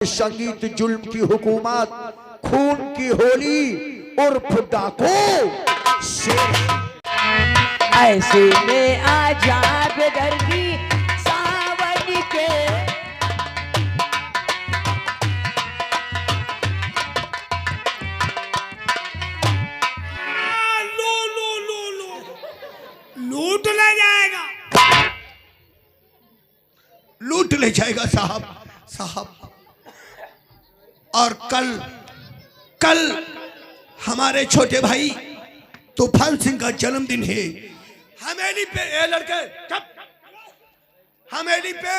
संगीत जुल्म की हुकूमत, खून की होली उर्फ डाको ऐसे में आजा बेदर्दी सावन के लो लो लो लो लूट ले जाएगा, लूट ले जाएगा साहब साहब। और कल हमारे छोटे भाई तूफान सिंह का जन्मदिन है। हमेली पे ए लड़के हमेली पे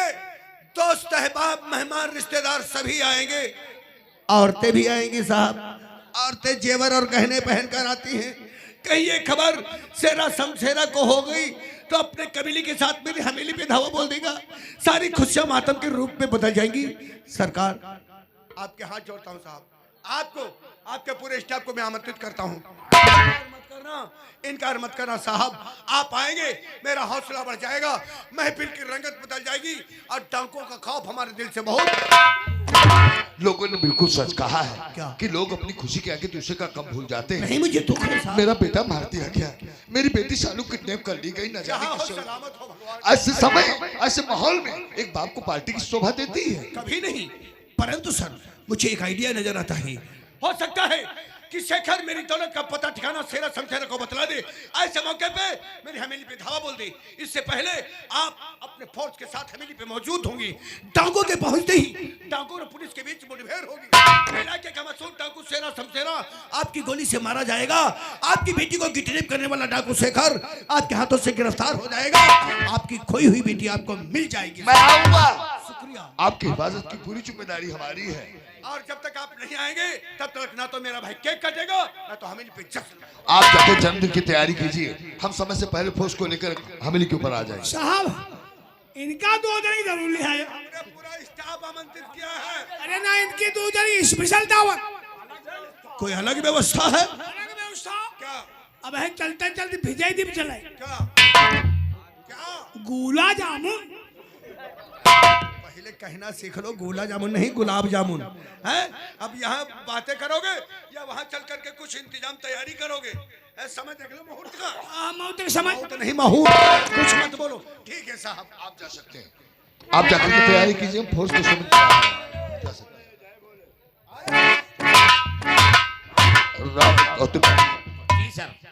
दोस्त अहबाब मेहमान रिश्तेदार सभी आएंगे, औरतें भी आएंगी साहब। औरतें जेवर और गहने पहनकर आती हैं। कहीं ये खबर सेरा समसेरा को हो गई तो अपने कबीले के साथ मेरी हमेली पे धावा बोल देगा। सारी खुशियां मातम के रूप में बदल जाएंगी। सरकार आपके हाथ जोड़ता हूं साहब, आपको आपके पूरे स्टाफ को मैं आमंत्रित करता हूं। इनकार मत करना साहब। आप आएंगे मेरा हौसला बढ़ जाएगा, महफिल की रंगत बदल जाएगी और टांकों का खौफ हमारे दिल से बहुत। लोगों ने बिल्कुल सच कहा है क्या? कि लोग अपनी खुशी के आगे दूसरे का कम भूल जाते हैं। नहीं मुझे दुख है साहब। मेरा बेटा मार दिया गया, मेरी बेटी शालू किडनैप कर ली गई, न जाने जहाँ हो किस वक्त। सलामत हो भगवान। ऐसे समय ऐसे माहौल में एक बाप को पार्टी की शोभा देती है। कभी नहीं, परंतु सर मुझे एक आइडिया नजर आता है। हो सकता है कि शेखर मेरी दौलत का पता ठिकाना सेरा समसेरा को बतला दे। ऐसे मौके पे मेरी हवेली पे धावा बोल दे। इससे पहले आप अपने फोर्स के साथ हवेली पे मौजूद होंगी। डांगों के पहुंचते ही डांगों और पुलिस के बीच मुठभेड़ होगी। इलाके का मासूम डाकू सेरा समसेरा आपकी गोली से मारा जाएगा। आपकी बेटी को किडनैप करने वाला डाकू शेखर आपके हाथों से गिरफ्तार हो जाएगा। आपकी खोई हुई बेटी आपको मिल जाएगी। मैं आऊंगा। शुक्रिया। आपकी हिफाजत की पूरी जिम्मेदारी हमारी है। और जब तक आप नहीं आएंगे तब तक ना तो मेरा भाई केक काटेगा ना तो हमें पे जश्न। आप जाके जन्मदिन की तैयारी कीजिए, हम समय से पहले फोर्स को लेकर हवेली के ऊपर आ जाएंगे। साहब इनका 2 दिन जरूर है। हमने पूरा स्टाफ आमंत्रित किया है। अरे ना इनकी 2 दिन स्पेशल दावत, कोई अलग व्यवस्था है अलग व्यवस्था। क्या? अब है चलते चलते भिजाई दीप चलाए क्या क्या? गुला जामुन। पहले कहना सीख लो, गुला जामुन नहीं गुलाब जामुन है। अब यहाँ बातें करोगे या वहाँ चल करके कुछ इंतजाम तैयारी करोगे? समय देख लो मुहूर्त का। मुहूर्त समय मुहूर्त नहीं मुहूर्त, कुछ मत बोलो। ठीक है साहब, आप जा सकते हैं, आप जाकर के तैयारी कीजिए, हम फोर्स को सबमिट जा सकते हैं।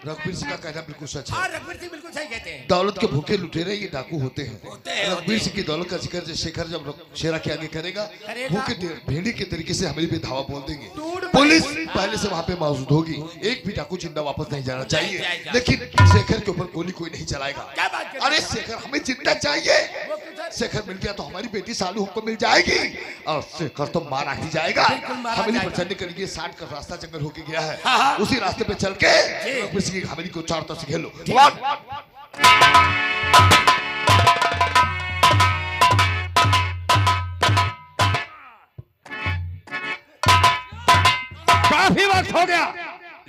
रघुवीर सिंह का कहना बिल्कुल सच है। रघुवीर सिंह बिल्कुल सही कहते हैं। दौलत के भूखे लुटेरे ये डाकू होते हैं। रघुवीर सिंह की दौलत का जिक्र शेखर जब शेरा के आगे करेगा, भूखे भेड़ी के तरीके से हमें भी धावा बोल देंगे। पुलिस पहले से वहां पे मौजूद होगी। एक भी डाकू जिंदा वापस नहीं जाना चाहिए, लेकिन शेखर के ऊपर गोली कोई नहीं चलाएगा। अरे शेखर हमें जिंदा चाहिए। शेखर मिल गया तो हमारी बेटी सालू हमको मिल जाएगी और शेखर तो मारा ही जाएगा। हवेली पर चलने के लिए 60 का रास्ता जंगल होके गया है, उसी रास्ते पे चल के की हवेली को चारों तरफ से घेर लो। काफी वक्त हो गया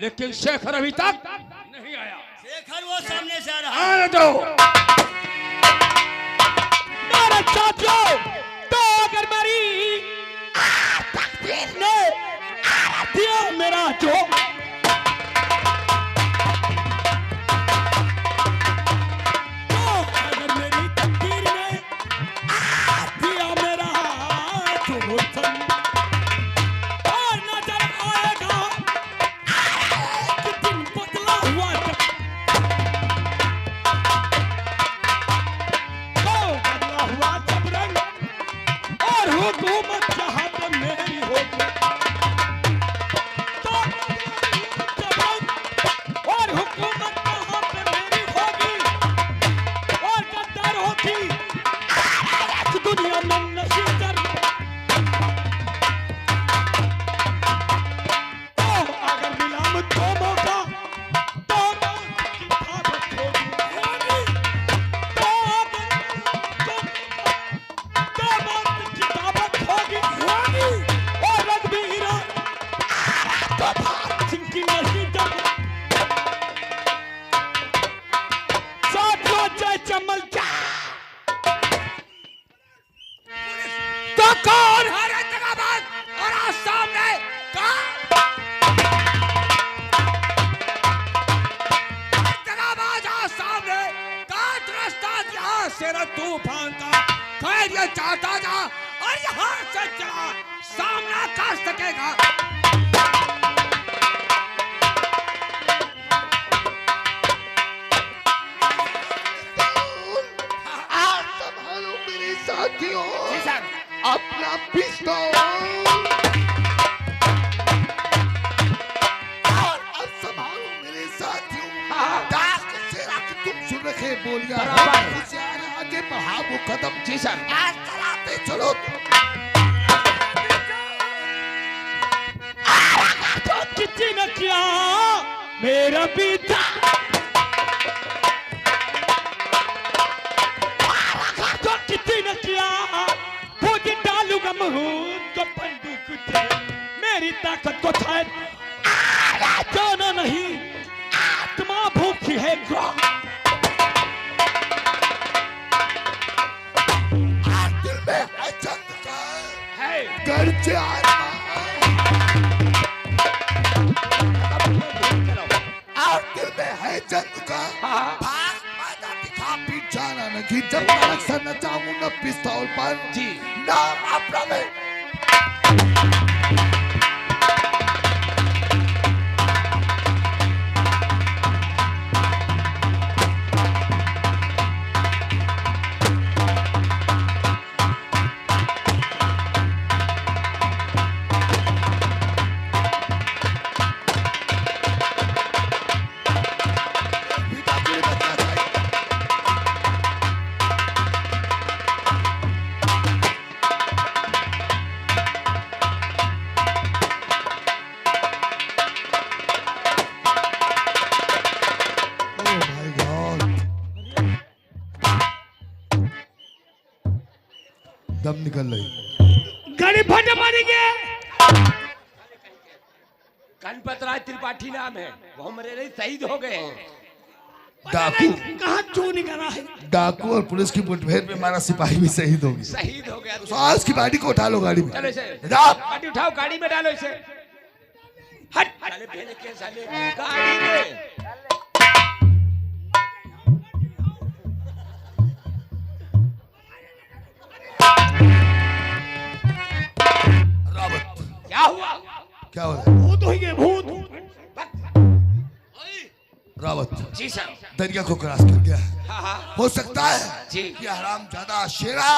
लेकिन शेखर अभी तक नहीं आया। शेखर वो सामने से आ रहा आने दो मेरे साथियों। तो अगर मेरी तकदीर ने दिया मेरा जो सामने का सामने काट रास्ता यहाँ से तूफान का खैर ये चाहता था और यहाँ से चला सामना कर सकेगा। आज संभालो मेरे साथियों जी सर। अपना पिस्तौल और अब संभालो मेरे साथियों डाक सेरा की तुम सुन रखे बोलिया आगे बढ़ा वो कदम जी सर। आज चलाते चलो किसी ने किया मेरा पीछा तो किसी ने किया मुझे डालूंगा मुहूर्त को बंदूक थे मेरी ताकत को था जाना नहीं आत्मा भूखी है आज दिल में है चंद का घर से आत्मा और दिल में है चंद का भाग मैदान दिखा पीछे जाना नहीं जब तक सर न चाहूं न पिस्तौल पर जी नाम अपना में दम निकल रही गाड़ी फट मारेंगे। गणपत राय त्रिपाठी नाम है, वो मरे शहीद हो गए हैं। डाकू कहाँ चोर निकला है? डाकू और पुलिस की मुठभेड़ में हमारा सिपाही भी शहीद हो गया। शहीद हो गया तो आज की गाड़ी को उठा लो गाड़ी में। चलो इसे रात गाड़ी उठाओ, गाड़ी में डालो इसे। हट साले भेड़े के साले गाड़ी में। रावत क्या हुआ? क्या हो रहा है? भूत हो गए भूत। रावत जी सर। दरिया को क्रॉस कर गया। हाँ हो सकता है जी। कि हराम ज्यादा शेरा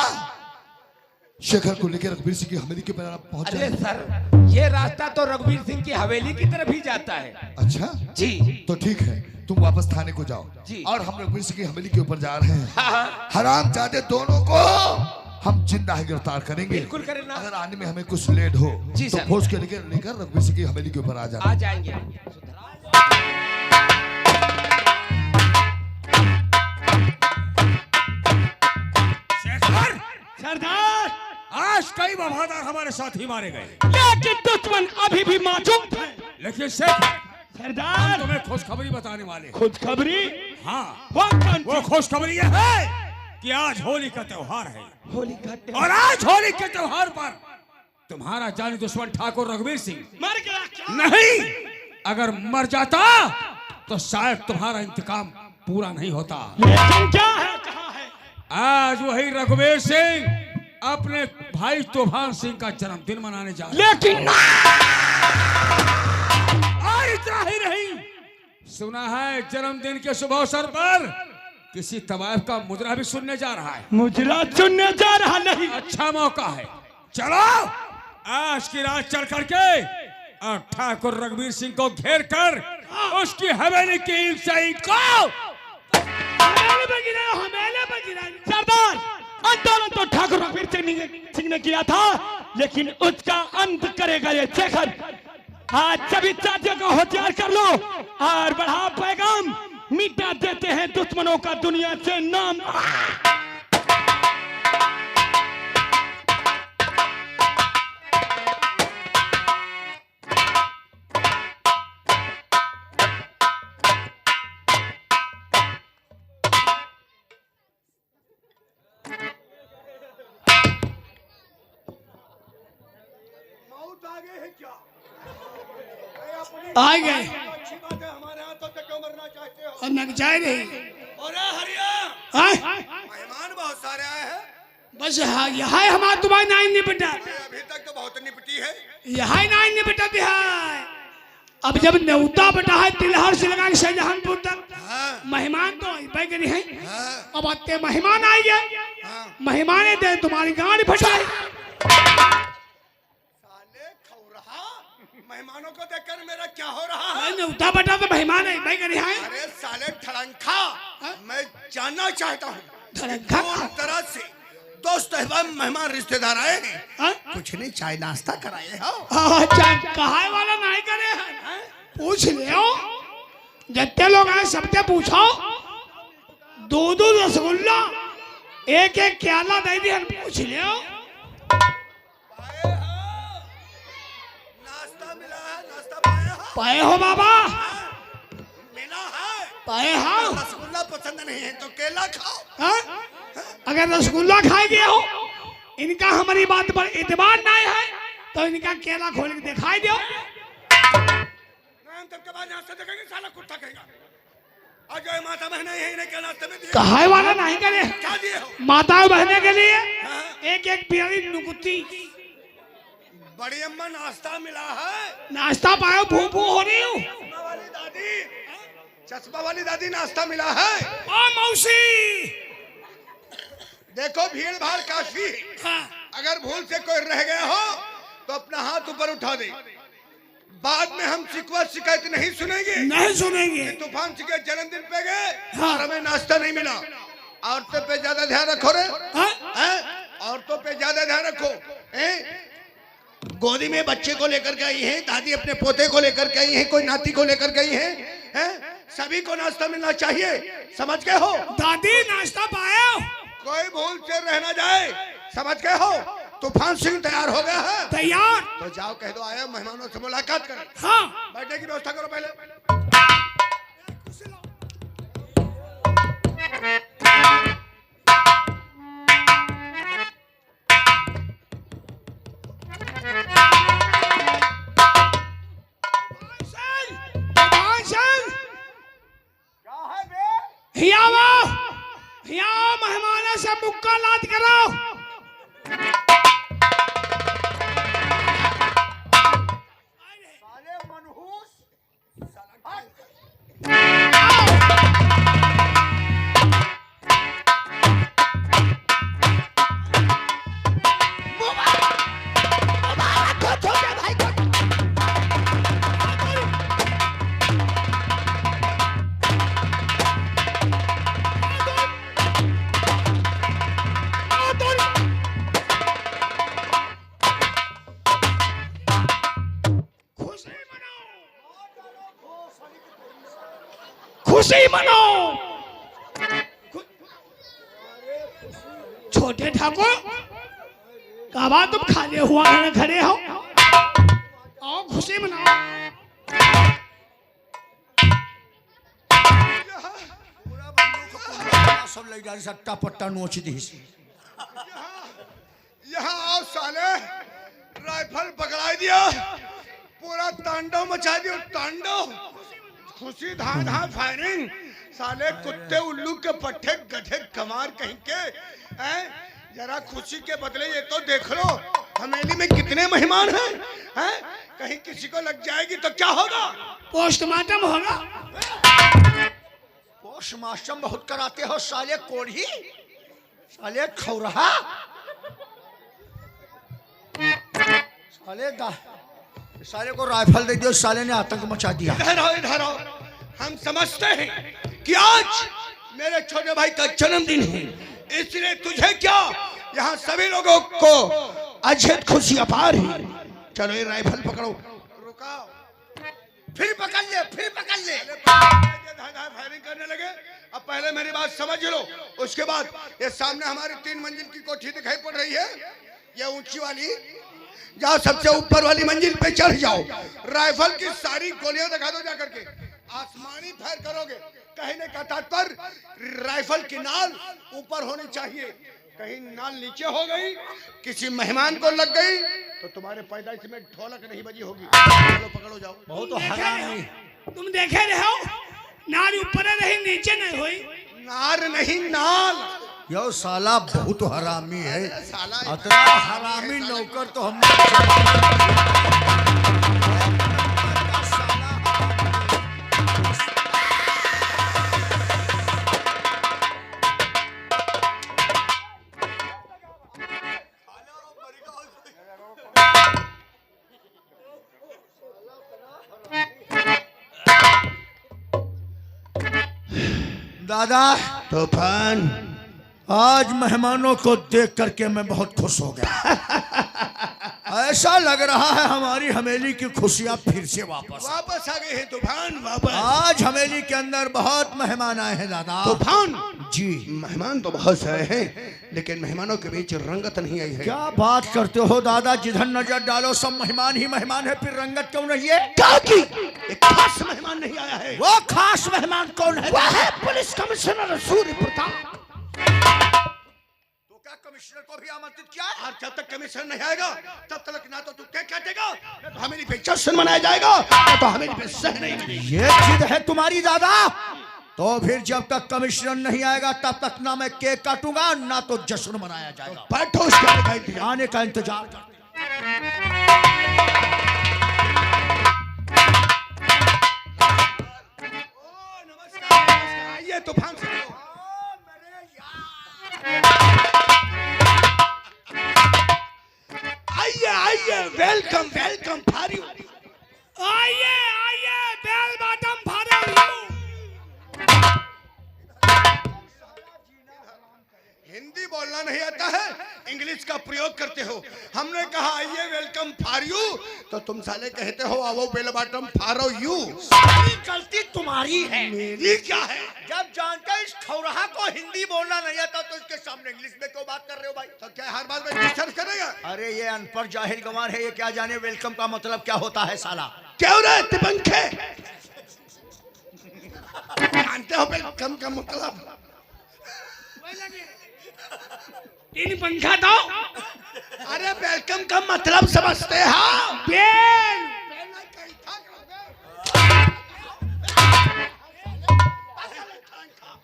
शेखर को लेकर रघुवीर सिंह की हवेली के पास पहुंच अरे जाए। सर ये रास्ता तो रघुवीर सिंह की हवेली की तरफ ही जाता है। अच्छा जी तो ठीक है, तुम वापस थाने को जाओ जी। और हम रघुवीर सिंह की हवेली के ऊपर जा रहे हैं। हाँ हराम जादे दोनों को हम जिंदा ही गिरफ्तार करेंगे। बिल्कुल करें ना। अगर आने में हमें कुछ लेट हो जी तो सर। फौज के लेकर रघुवीर सिंह की हवेली के ऊपर आ जाना। आ जाएंगे। शेखर सरदार आज कई वफादार हमारे साथ ही मारे गए, लेकिन दुश्मन अभी भी मौजूद है। लेकिन शेखर हम सरदार तुम्हें खुशखबरी बताने वाले हैं। खुशखबरी हाँ वो कौन वो खुशखबरी यह है कि आज होली का त्योहार है होली का और आज होली के त्योहार पर तुम्हारा जानी दुश्मन ठाकुर रघुवीर सिंह मर गया क्या? नहीं, अगर मर जाता तो शायद तुम्हारा इंतकाम पूरा नहीं होता। लेकिन क्या है, कहाँ है? आज वही रघुवीर सिंह अपने भाई तूफान सिंह का जन्मदिन मनाने जा रहे लेकिन और इतना ही नहीं, सुना है जन्मदिन के शुभ अवसर पर किसी तवायफ का मुजरा भी सुनने जा रहा है। मुजरा सुनने जा रहा नहीं। अच्छा मौका है, चलो आज की रात चल करके और ठाकुर रघुवीर सिंह को घेर कर उसकी हवेली की ईंट से ईंट को हमेले पे गिरा। सरदार आंदोलन तो ठाकुर रघुवीर सिंह ने किया था, लेकिन उसका अंत करेगा ये शेखर। आज सभी साथियों को होशियार कर लो और बढ़ाओ पैगाम, मिटा देते हैं दुश्मनों का दुनिया से नाम। भूत आ गए हैं क्या? आ गए अच्छी बात है, हमारे हाथों से क्यों मरना चाहते हो? और नक जाए नहीं। और हरिया हाँ? मेहमान बहुत सारे आए हैं। बस हाँ यहाँ है हमारा तुम्हारी नाइन निपटा, अभी तक तो बहुत निपटी है। यहाँ नाइन निपटा है। अब जब न्योता बटा है तिलहर से लगा शाहजहानपुर तक, हाँ, मेहमान तो आई गए हैं। हाँ, अब आते मेहमान आई गए, हाँ। मेहमाने दे तुम्हारी गाड़ी फटाई। साले खौरहा, मेहमानों को देखकर मेरा क्या हो रहा है? न्योता बटा तो मेहमान आई गए हैं। अरे साले ठड़ंखा, मैं जानना चाहता हूँ ठड़ंखा? कौन तरह से दोस्त अहबाब मेहमान रिश्तेदार आए हैं? हाँ? कुछ नहीं, चाय नाश्ता कराए हो? कहा वाला नहीं करे हैं। पूछ लियो, जितने लोग आए सबसे पूछो। दो रसगुल्ला एक केला दे दी, पूछ लियो। पाए हो? नाश्ता मिला है? नाश्ता पाए हो? पाए हो बाबा? मिला है? पाए हो? रसगुल्ला पसंद नहीं है तो केला खाओ। हाँ? अगर रसगुल्ला खाए गए हो, इनका हमारी बात पर एतबार नहीं है तो इनका केला खोल के दिखाई दो। तब के बाद नाश्ता देखेंगे, साला कुत्ता कहेगा। आज जो माता बहने यही नहीं क्या नाश्ते में दिए? कहा वाला नहीं करे। क्या दिए हो? माता बहने के लिए हाँ? एक प्यारी नुकुती बड़ी अम्मा नाश्ता मिला है? नाश्ता पाए, भू हो रही हूँ। चश्मा वाली दादी, चश्मा वाली दादी नाश्ता मिला है? ओ मौसी, देखो भीड़ भाड़ काफी है। हाँ। अगर भूल से कोई रह गया हो तो अपना हाथ ऊपर उठा दे। बाद में हम शिकवा शिकायत नहीं सुनेंगे। नहीं सुनेंगे। तूफान सिंह के जन्मदिन पे गए हाँ। और हमें नाश्ता नहीं मिला। औरतों पे ज्यादा ध्यान रखो रे। हाँ? हैं? औरतों पे ज्यादा ध्यान रखो। हैं? गोदी में बच्चे को लेकर के आई है, दादी अपने पोते को लेकर के आई है, कोई नाती को लेकर गई है। हैं? सभी को नाश्ता मिलना चाहिए, समझ गए हो? दादी नाश्ता पाया? कोई भूल से रह ना जाए, समझ गए हो? तूफान सिंह तैयार हो गया है तैयार? तो जाओ कह दो आया मेहमानों से मुलाकात करें। हाँ। बैठने की व्यवस्था करो पहले। मेहमान से मुक्का लाद करो। खुशी मनो। छोटे ठाकुर कहा तुम खाली हुआ खड़े हो, आओ खुशी मनाओ। सब ले जा सट्टा पट्टा नोच दी। यहाँ आओ साले, राइफल पकड़ा दिया, पूरा तांडव मचा दिया। तांडव खुशी धान धान फायरिंग। साले कुत्ते उल्लू के पट्टे गधे कमार कहीं के हैं। जरा खुशी के बदले ये तो देख लो हवेली में कितने मेहमान हैं। कहीं किसी को लग जाएगी तो क्या होगा? पोस्टमार्टम होगा। पोस्टमार्टम बहुत कराते हो साले कोढ़ी, साले खौरहा, साले को राइफल दे दियो, साले ने आतंक मचा दिया। इधर आओ, इधर आओ। हम समझते हैं कि आज मेरे छोटे भाई का जन्मदिन है, इसलिए तुझे क्या यहाँ सभी लोगों को अजद खुशी अपार है। चलो ये राइफल पकड़ो। रुकाओ, फिर पकड़ ले, फिर पकड़ ले। फायरिंग करने लगे। अब पहले मेरी बात समझ लो, उसके बाद ये सामने हमारी 3 मंजिल की कोठी दिखाई पड़ रही है, ये ऊंची वाली, जाओ सबसे ऊपर वाली मंजिल पे चढ़ जाओ। राइफल की सारी गोलियां दिखा दो जाकर के, आसमानी फायर करोगे। कहने का तात्पर्य राइफल की नाल ऊपर होनी चाहिए। कहीं नाल नीचे हो गई, किसी मेहमान को लग गई तो तुम्हारे पैदाइश में ढोलक नहीं बजी होगी। चलो पकड़ो जाओ। बहुत तो हरामी। तुम देखे रहो नार ऊपर रही नीचे नहीं हुई। नार नहीं नाल। यो साला बहुत हरामी है, साला इतना हरामी नौकर तो हम दादा। तूफान, आज मेहमानों को देख करके मैं बहुत खुश हो गया। ऐसा लग रहा है हमारी हवेली की खुशियां फिर से वापस आ गए हैं तूफान, वापस। आज हवेली के अंदर बहुत मेहमान आए हैं दादा। तूफान जी, मेहमान तो बहुत सारे हैं, लेकिन मेहमानों के बीच रंगत नहीं आई है। क्या बात करते हो दादा, जिधर नजर डालो सब मेहमान ही मेहमान है, फिर रंगत क्यों नहीं है? क्या की एक खास मेहमान नहीं आया है। वो खास मेहमान कौन है? वह है पुलिस कमिश्नर सूर्य प्रताप। तो क्या कमिश्नर को भी आमंत्रित किया है? और जब तक कमिश्नर नहीं आएगा तब तक ना तो तू क्या काटेगा, ना तो हवेली पे जश्न मनाया जाएगा, ना तो हवेली पे सह नहीं मिलेगी। ये जिद है तुम्हारी दादा, तो फिर जब तक कमिश्नर नहीं आएगा तब तक ना मैं केक काटूंगा ना तो जश्न मनाया जाएगा। बैठो, उसके आने का इंतजार। आने का इंतजार करते नमस्कार, आइए तूफान से। आइए आइए, वेलकम वेलकम फॉर यू। आइए आइए बेल बॉटम फाड़ो। हिंदी बोलना नहीं आता है, इंग्लिश का प्रयोग करते हो। हमने कहा आइए वेलकम फॉर यू, तो तुम साले कहते हो आवो बेल बॉटम फॉरो यू। सारी गलती तुम्हारी है। मेरी क्या है? जब जानते इस खौराहा को हिंदी बोलना नहीं आता तो इसके सामने इंग्लिश में क्यों बात कर रहे हो भाई? तो क्या हर बात में डिस्टर्ब करेगा? अरे ये अनपढ़ जाहिल गंवार है, ये क्या जाने वेलकम का मतलब क्या होता है साला। क्यों रे तिपंखे? जानते हो वेलकम का मतलब? तीन पंखा दो। अरे वेलकम का मतलब समझते हो? बेल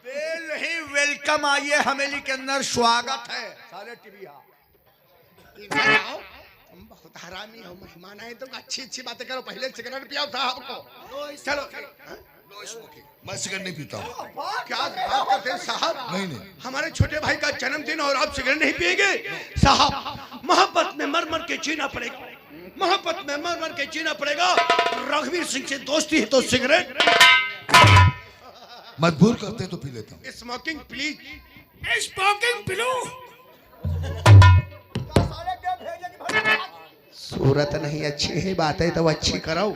बेल नहीं, वेलकम, आइए हवेली के अंदर स्वागत है। साले टीवी इधर आओ, तुम बहुत हरामी हो। मेहमान आए तो अच्छी अच्छी बातें करो, पहले सिगरेट पियाओ साहब को। चलो मैं सिगरेट नहीं पीता हूँ। क्या बात करते हैं साहब? नहीं। हमारे छोटे भाई का जन्मदिन और आप सिगरेट नहीं पिएंगे? साहब, मोहब्बत में मर मर के जीना पड़ेगा, मोहब्बत में मर मर के जीना पड़ेगा। रघुवीर सिंह से दोस्ती है तो सिगरेट, मजबूर करते तो पी लेता हूँ। Smoking please. Spoking pillow. सूरत नहीं अच्छी है, बातें तो अच्छी करो।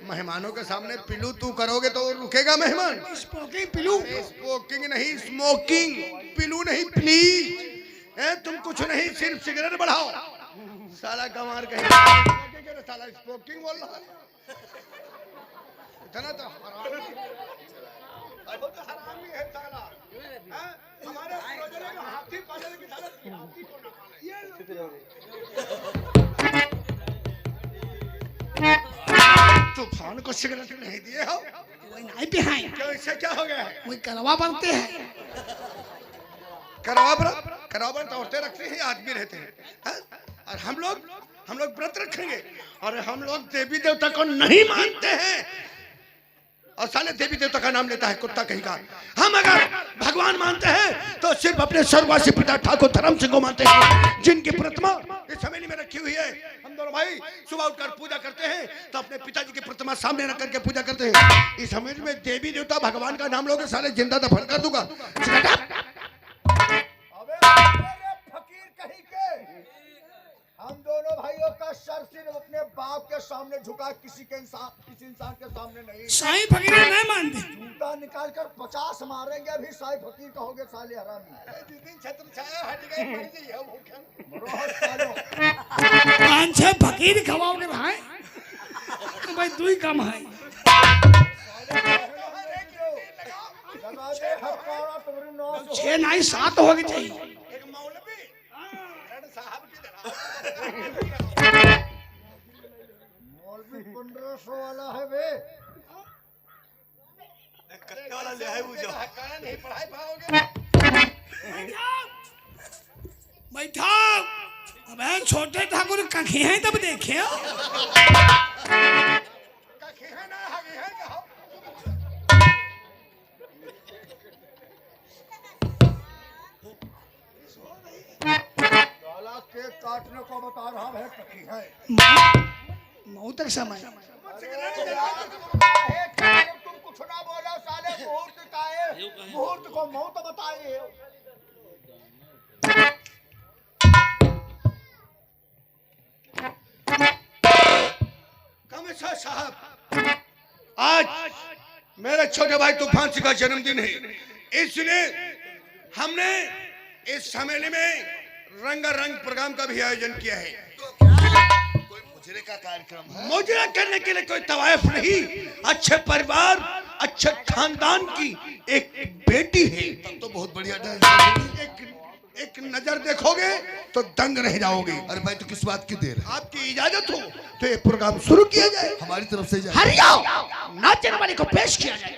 मेहमानों के सामने पिलू तू करोगे तो रुकेगा मेहमान। स्पोकिंग पिलो। स्मोकिंग नहीं, स्मोकिंग। पिलू नहीं, प्लीज। तुम कुछ नहीं, सिर्फ सिगरेट बढ़ाओ। साला गंवार कहीं साला स्मोकिंग बोल रहा है। इतना तो हरामी है साला। हमारे पूर्वजों ने हाथी पालने की साला हाथी को तूफान को सिगरेट नहीं दिए हो? वही नहीं पिहाए। क्यों, इससे क्या हो गया है? वही करवा बनते हैं। करावर तो औरतें रखती हैं, आदमी रहते हैं। और हम लोग व्रत रखेंगे, और हम लोग देवी देवता को नहीं मानते हैं। और साले देवी देवता का नाम लेता है कुत्ता कहीं का। हम अगर भगवान मानते हैं तो सिर्फ अपने स्वर्गवासी पिता ठाकुर धर्म सिंह को मानते हैं, जिनकी प्रतिमा इस हवेली में रखी हुई है। हम दोनों भाई सुबह उठकर पूजा करते हैं तो अपने पिताजी की प्रतिमा सामने रख करके पूजा करते हैं। इस हवेली में देवी देवता भगवान का नाम लोगे साले जिंदा दफन कर दूंगा। फकीर कहीं के, हम दोनों भाइयों का सर सिर्फ अपने बाप के सामने झुका, किसी इंसान के सामने नहीं। साईं फकीर नहीं मानते। जूता निकाल कर 50 मारेंगे, अभी साईं फकीर कहोगे साले हरामी। पांच छह फकीर खवाओगे भाई, तो भाई तू ही कम है। छह छह नहीं 7 होगी चाहिए। साहब की तरह। मौलवी 1500 वाला है बे। कत्ते वाला ले है वो जो हकाना नहीं पढ़ाई पाओगे। बैठा अबे छोटे ठाकुर कखी हैं तब देखे कखे है ना हगे है कहो। साला केक काटने को बता रहा है कखी है। मऊ तक समय तुम कुछ ना बोलो साले मुहूर्त का है। मुहूर्त को मऊ तो बताए। कमिश्नर साहब, आज मेरे छोटे भाई तूफान सिंह का जन्मदिन है, इसलिए हमने इस सम्मेलन में रंगारंग प्रोग्राम का भी आयोजन किया है। कोई मुजरे का कार्यक्रम है? मुजरा करने के लिए कोई तवायफ नहीं, अच्छे परिवार अच्छे खानदान की एक बेटी है। तब तो बहुत बढ़िया डांस। एक नजर देखोगे तो दंग रह जाओगे। अरे भाई तो किस बात की देर है? आपकी इजाजत हो तो ये प्रोग्राम शुरू किया जाए। हमारी तरफ से जाए। हरिया नाचने वाले को पेश किया जाए।